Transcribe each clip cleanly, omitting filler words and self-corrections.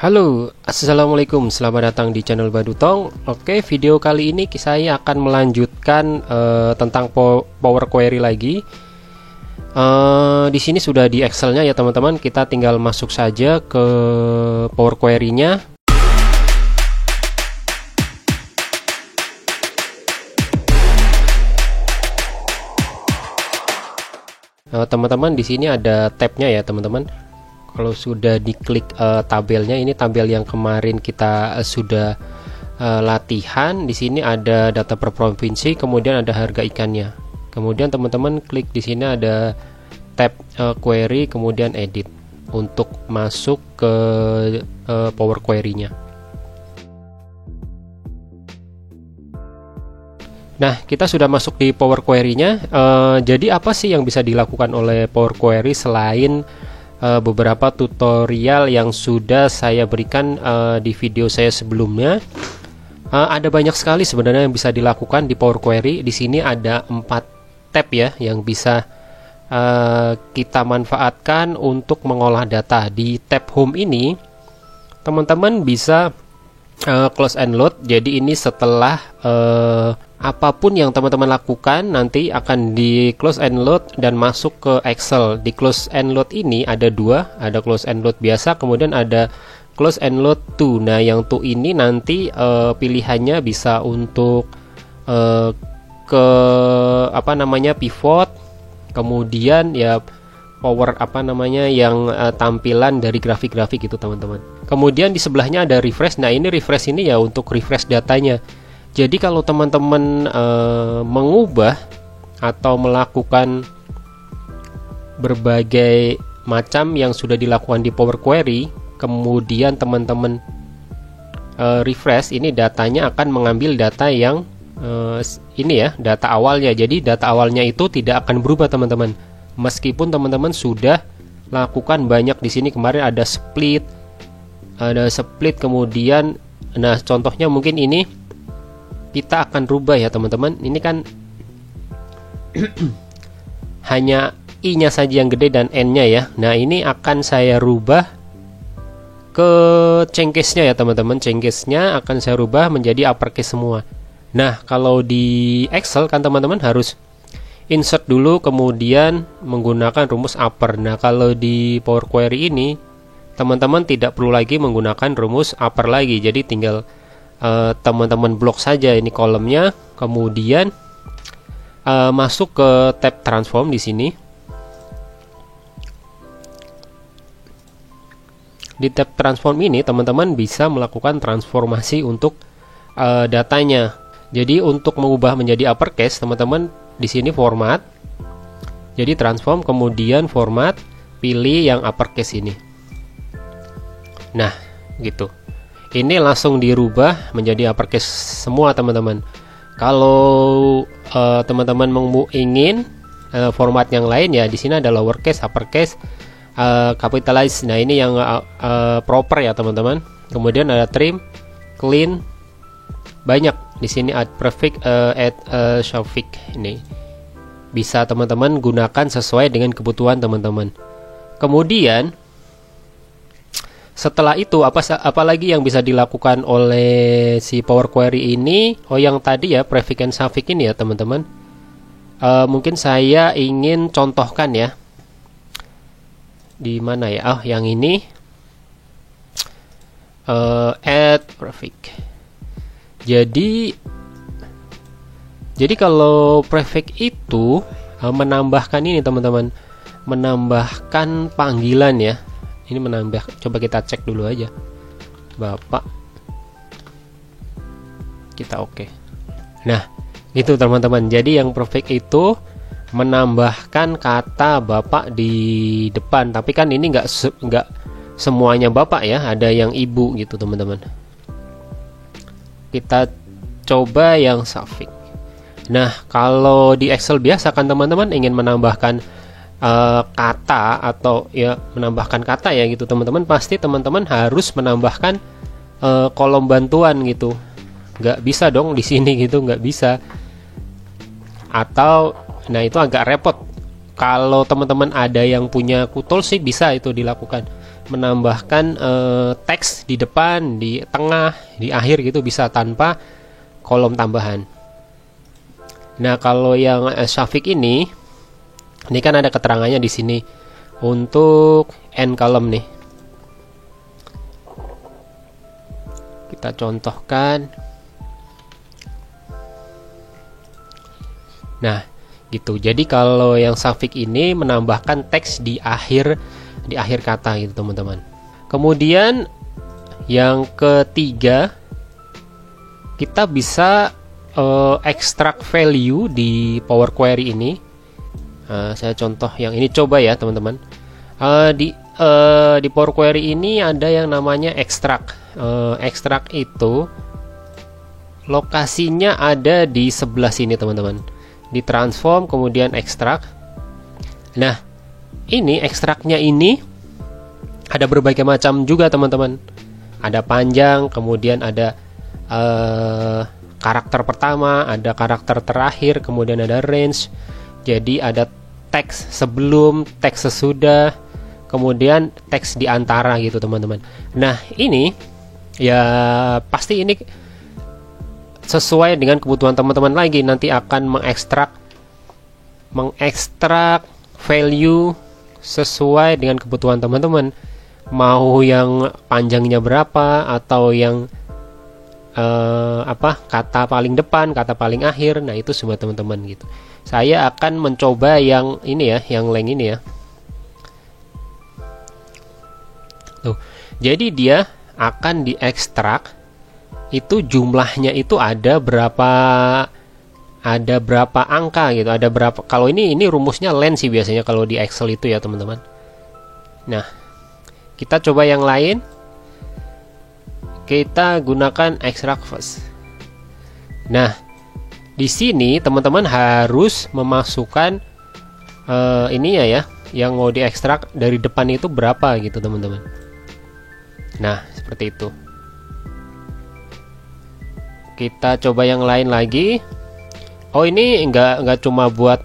Halo, assalamualaikum, selamat datang di channel Badutong. Oke, video kali ini saya akan melanjutkan tentang Power Query lagi. Di sini sudah di Excel-nya ya teman-teman. Kita tinggal masuk saja ke Power Query-nya. Teman-teman, di sini ada tab-nya ya teman-teman. Kalau sudah diklik tabelnya, ini tabel yang kemarin kita sudah latihan. Di sini ada data per provinsi, kemudian ada harga ikannya. Kemudian teman-teman klik di sini ada tab query, kemudian edit untuk masuk ke Power Query-nya. Nah, kita sudah masuk di Power Query-nya. Jadi apa sih yang bisa dilakukan oleh Power Query selain beberapa tutorial yang sudah saya berikan di video saya sebelumnya? Ada banyak sekali sebenarnya yang bisa dilakukan di Power Query. Di sini ada 4 tab ya yang bisa kita manfaatkan untuk mengolah data. Di tab Home ini teman-teman bisa close and load. Jadi ini setelah apapun yang teman-teman lakukan nanti akan di close and load dan masuk ke Excel. Di close and load ini ada dua, ada close and load biasa, kemudian ada close and load to. Nah, yang to ini nanti pilihannya bisa untuk ke pivot, kemudian ya power yang tampilan dari grafik-grafik itu teman-teman. Kemudian di sebelahnya ada refresh. Nah, ini refresh ini ya untuk refresh datanya. Jadi kalau teman-teman mengubah atau melakukan berbagai macam yang sudah dilakukan di Power Query, kemudian teman-teman refresh, ini datanya akan mengambil data yang ini ya, data awalnya. Jadi data awalnya itu tidak akan berubah teman-teman. Meskipun teman-teman sudah lakukan banyak di sini, kemarin ada split, kemudian nah contohnya mungkin ini kita akan rubah ya teman-teman. Ini kan hanya I-nya saja yang gede dan N-nya ya. Nah, ini akan saya rubah ke cengkesnya ya teman-teman. Cengkesnya akan saya rubah menjadi uppercase semua. Nah, kalau di Excel kan teman-teman harus insert dulu, kemudian menggunakan rumus upper. Nah, kalau di Power Query ini teman-teman tidak perlu lagi menggunakan rumus upper lagi. Jadi tinggal teman-teman blok saja ini kolomnya, kemudian masuk ke tab transform di sini. Di tab transform ini teman-teman bisa melakukan transformasi untuk datanya. Jadi untuk mengubah menjadi uppercase, teman-teman di sini format. Jadi transform, kemudian format, pilih yang uppercase ini. Nah, gitu. Ini langsung dirubah menjadi uppercase semua teman-teman. Kalau teman-teman ingin format yang lain ya, di sini ada lowercase, uppercase, capitalize. Nah, ini yang proper ya teman-teman. Kemudian ada trim, clean, banyak di sini add prefix, add suffix. Ini bisa teman-teman gunakan sesuai dengan kebutuhan teman-teman. Kemudian setelah itu apa lagi yang bisa dilakukan oleh si Power Query ini? Oh, yang tadi ya prefix and suffix ini ya teman-teman. Mungkin saya ingin contohkan ya. Di mana ya? Oh, yang ini add prefix. Jadi kalau prefix itu menambahkan ini teman-teman, menambahkan panggilan ya. Ini menambah, coba kita cek dulu aja. Bapak, kita oke. Nah, itu teman-teman. Jadi yang prefix itu menambahkan kata bapak di depan. Tapi kan ini nggak semuanya bapak ya. Ada yang ibu gitu teman-teman. Kita coba yang suffix. Nah, kalau di Excel biasa kan teman-teman ingin menambahkan kata atau ya menambahkan kata ya gitu teman-teman, pasti teman-teman harus menambahkan kolom bantuan gitu. Nggak bisa dong di sini gitu, nggak bisa. Atau nah itu agak repot. Kalau teman-teman ada yang punya Qtools sih bisa itu dilakukan. menambahkan teks di depan, di tengah, di akhir gitu, bisa tanpa kolom tambahan. Nah, kalau yang Syafiq ini kan ada keterangannya di sini untuk end column nih. Kita contohkan. Nah, gitu. Jadi kalau yang Syafiq ini menambahkan teks di akhir kata gitu, teman-teman. Kemudian yang ketiga, kita bisa extract value di Power Query ini. Saya contoh yang ini, coba ya teman-teman. Di Power Query ini ada yang namanya extract. Extract itu lokasinya ada di sebelah sini, teman-teman. Di transform kemudian extract. Nah, ini ekstraknya ini ada berbagai macam juga, teman-teman. Ada panjang, kemudian ada karakter pertama, ada karakter terakhir, kemudian ada range. Jadi ada teks sebelum, teks sesudah, kemudian teks di antara gitu, teman-teman. Nah, ini ya pasti ini sesuai dengan kebutuhan teman-teman lagi, nanti akan mengekstrak value sesuai dengan kebutuhan teman-teman. Mau yang panjangnya berapa, atau yang kata paling depan, kata paling akhir. Nah, itu semua teman-teman gitu. Saya akan mencoba yang ini ya, yang length ini ya. Tuh. Jadi dia akan diekstrak, itu jumlahnya itu ada berapa angka gitu, ada berapa. Kalau ini rumusnya len sih biasanya kalau di Excel itu ya, teman-teman. Nah, kita coba yang lain. Kita gunakan extract first. Nah, di sini teman-teman harus memasukkan ini ya, yang mau diekstrak dari depan itu berapa gitu, teman-teman. Nah, seperti itu. Kita coba yang lain lagi. Oh, ini enggak cuma buat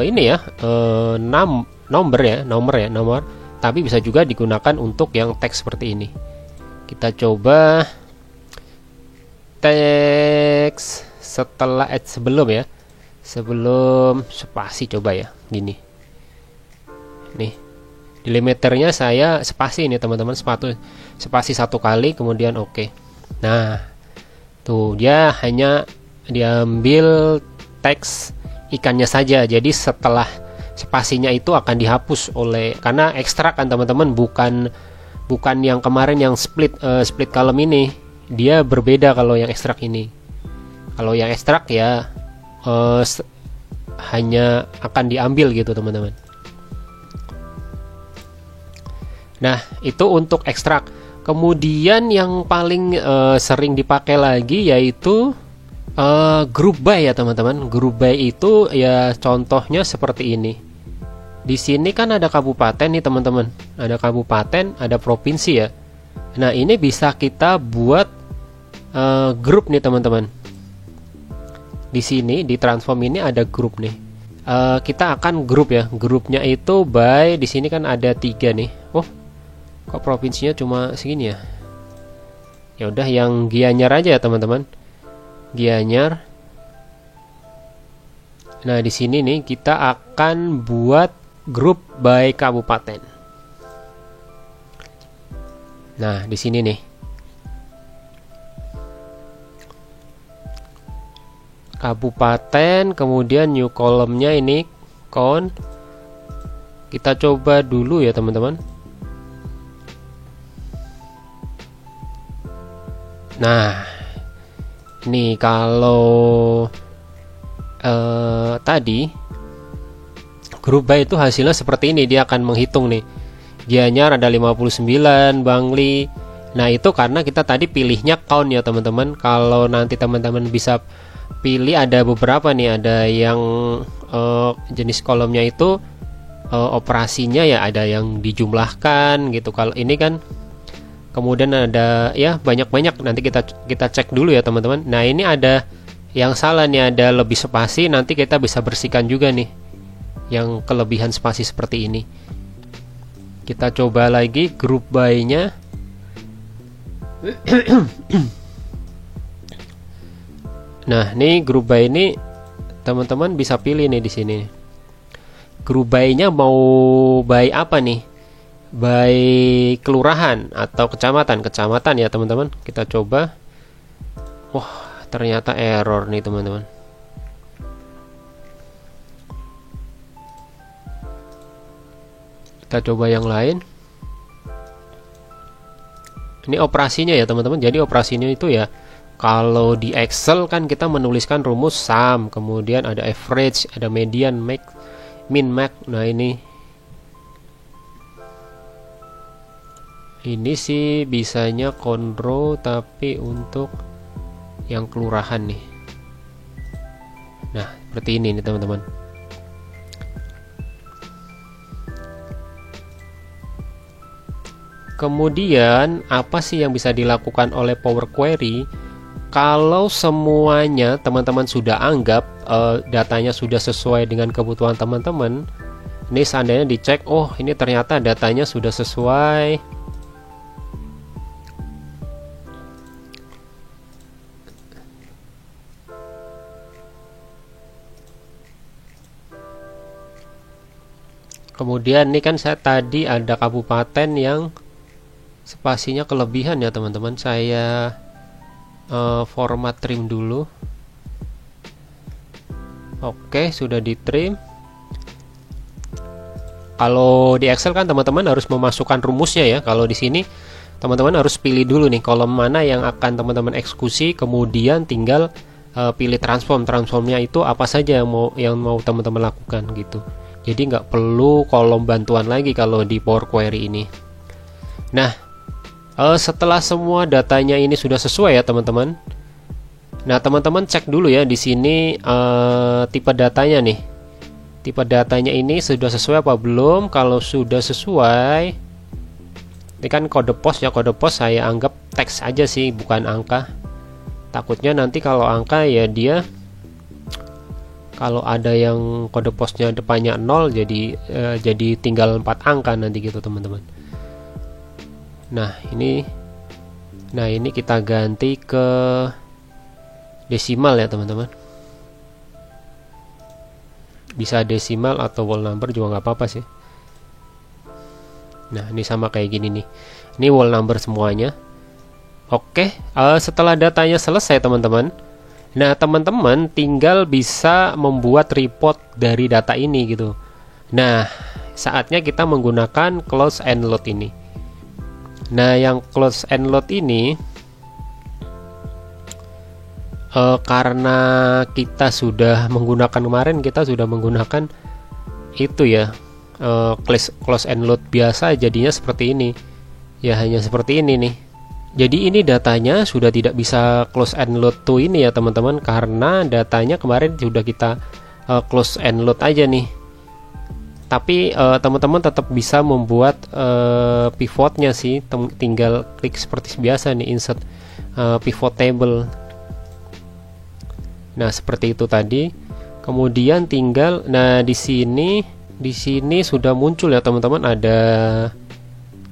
ini ya, nomor, tapi bisa juga digunakan untuk yang teks seperti ini. Kita coba teks setelah sebelum spasi, coba ya, gini. Nih, delimiternya saya spasi ini, teman-teman, spasi 1 kali, kemudian oke. Nah, tuh dia hanya diambil teks ikannya saja. Jadi setelah spasinya itu akan dihapus karena ekstrak kan, teman-teman, bukan yang kemarin yang split column ini. Dia berbeda kalau yang ekstrak ini. Kalau yang ekstrak ya hanya akan diambil gitu, teman-teman. Nah, itu untuk ekstrak. Kemudian yang paling sering dipakai lagi yaitu group by ya, teman-teman. Group by itu ya contohnya seperti ini. Di sini kan ada kabupaten nih, teman-teman. Ada kabupaten, ada provinsi ya. Nah, ini bisa kita buat grup nih, teman-teman. Di sini di transform ini ada grup nih. Kita akan grup ya. Grupnya itu by, di sini kan ada 3 nih. Oh, kok provinsinya cuma segini ya? Ya udah yang Gianyar aja ya, teman-teman. Gianyar. Nah, di sini nih kita akan buat grup by kabupaten. Nah, di sini nih. Kabupaten, kemudian new column-nya ini count. Kita coba dulu ya, teman-teman. Nah, ini kalau tadi grup by itu hasilnya seperti ini, dia akan menghitung nih. Gianyar ada 59, Bangli. Nah, itu karena kita tadi pilihnya count ya, teman-teman. Kalau nanti teman-teman bisa pilih ada beberapa nih, ada yang jenis kolomnya itu operasinya ya, ada yang dijumlahkan gitu. Kalau ini kan kemudian ada ya banyak-banyak, nanti kita cek dulu ya, teman-teman. Nah, ini ada yang salah nih, ada lebih spasi, nanti kita bisa bersihkan juga nih yang kelebihan spasi seperti ini. Kita coba lagi group by-nya. Nah, nih group by ini teman-teman bisa pilih nih di sini. Group by-nya mau by apa nih? By kelurahan atau kecamatan? Kecamatan ya, teman-teman. Kita coba. Wah, ternyata error nih, teman-teman. Kita coba yang lain. Ini operasinya ya, teman-teman. Jadi operasinya itu ya, kalau di Excel kan kita menuliskan rumus sum, kemudian ada average, ada median, max, min, max. Nah, ini sih bisanya control, tapi untuk yang kelurahan nih. Nah, seperti ini nih, teman-teman. Kemudian apa sih yang bisa dilakukan oleh Power Query kalau semuanya teman-teman sudah anggap datanya sudah sesuai dengan kebutuhan teman-teman. Ini seandainya dicek, oh ini ternyata datanya sudah sesuai. Kemudian ini kan saya tadi ada kabupaten yang spasinya kelebihan ya, teman-teman. Saya format trim dulu. Oke, sudah di trim. Kalau di Excel kan teman-teman harus memasukkan rumusnya ya. Kalau di sini teman-teman harus pilih dulu nih kolom mana yang akan teman-teman eksekusi, kemudian tinggal pilih transformnya itu apa saja yang mau teman-teman lakukan gitu. Jadi nggak perlu kolom bantuan lagi kalau di Power Query ini. Nah, setelah semua datanya ini sudah sesuai ya, teman-teman. Nah, teman-teman cek dulu ya di sini tipe datanya nih. Tipe datanya ini sudah sesuai apa belum? Kalau sudah sesuai, ini kan kode pos ya, kode pos saya anggap teks aja sih, bukan angka. Takutnya nanti kalau angka ya dia, kalau ada yang kode posnya depannya 0 jadi tinggal 4 angka nanti gitu, teman-teman. Nah, ini kita ganti ke desimal ya, teman-teman. Bisa desimal atau whole number juga nggak apa-apa sih. Nah, ini sama kayak gini nih. Ini whole number semuanya. Oke, setelah datanya selesai, teman-teman. Nah, teman-teman tinggal bisa membuat report dari data ini gitu. Nah, saatnya kita menggunakan close and load ini. Nah, yang close and load ini karena kita sudah menggunakan kemarin, kita sudah menggunakan itu ya, close and load biasa, jadinya seperti ini ya, hanya seperti ini nih. Jadi ini datanya sudah tidak bisa close and load to ini ya, teman-teman, karena datanya kemarin sudah kita close and load aja nih. Tapi teman-teman tetap bisa membuat pivotnya sih, tinggal klik seperti biasa nih, insert pivot table. Nah, seperti itu tadi. Kemudian tinggal, nah di sini sudah muncul ya, teman-teman, ada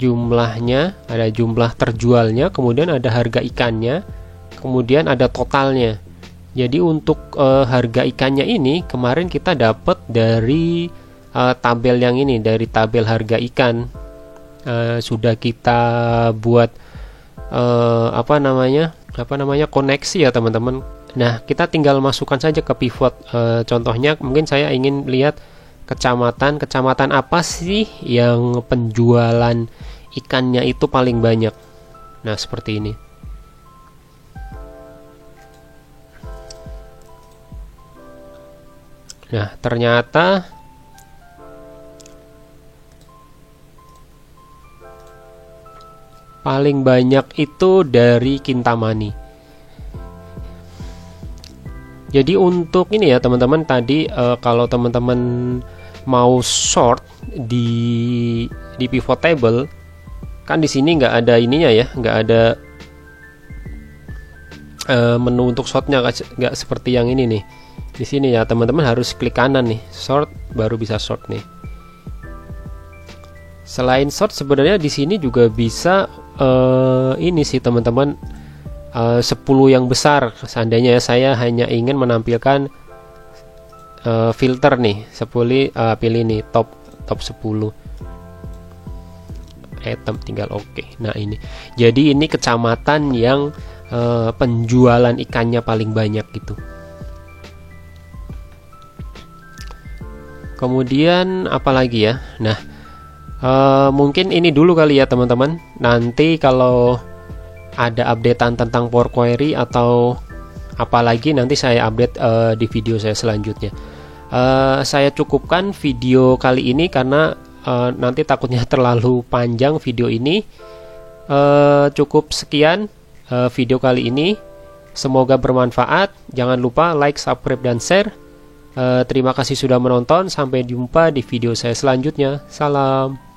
jumlahnya, ada jumlah terjualnya, kemudian ada harga ikannya, kemudian ada totalnya. Jadi untuk harga ikannya ini kemarin kita dapat dari tabel yang ini, dari tabel harga ikan. Sudah kita buat koneksi ya, teman-teman. Nah, kita tinggal masukkan saja ke pivot. Contohnya mungkin saya ingin lihat kecamatan apa sih yang penjualan ikannya itu paling banyak. Nah, seperti ini. Nah, ternyata paling banyak itu dari Kintamani. Jadi untuk ini ya, teman-teman, tadi kalau teman-teman mau sort di pivot table, kan di sini nggak ada ininya ya, nggak ada menu untuk sortnya, nggak seperti yang ini nih. Di sini ya, teman-teman harus klik kanan nih, sort, baru bisa sort nih. Selain sort sebenarnya di sini juga bisa ini sih teman-teman, 10 yang besar. Seandainya saya hanya ingin menampilkan filter nih, pilih nih top 10 item, tinggal oke. Nah ini, jadi ini kecamatan yang penjualan ikannya paling banyak gitu. Kemudian apalagi ya, nah mungkin ini dulu kali ya teman-teman. Nanti kalau ada updatean tentang Power Query atau apalagi, nanti saya update di video saya selanjutnya. Saya cukupkan video kali ini karena nanti takutnya terlalu panjang video ini. Cukup sekian video kali ini, semoga bermanfaat. Jangan lupa like, subscribe, dan share. Terima kasih sudah menonton, sampai jumpa di video saya selanjutnya. Salam.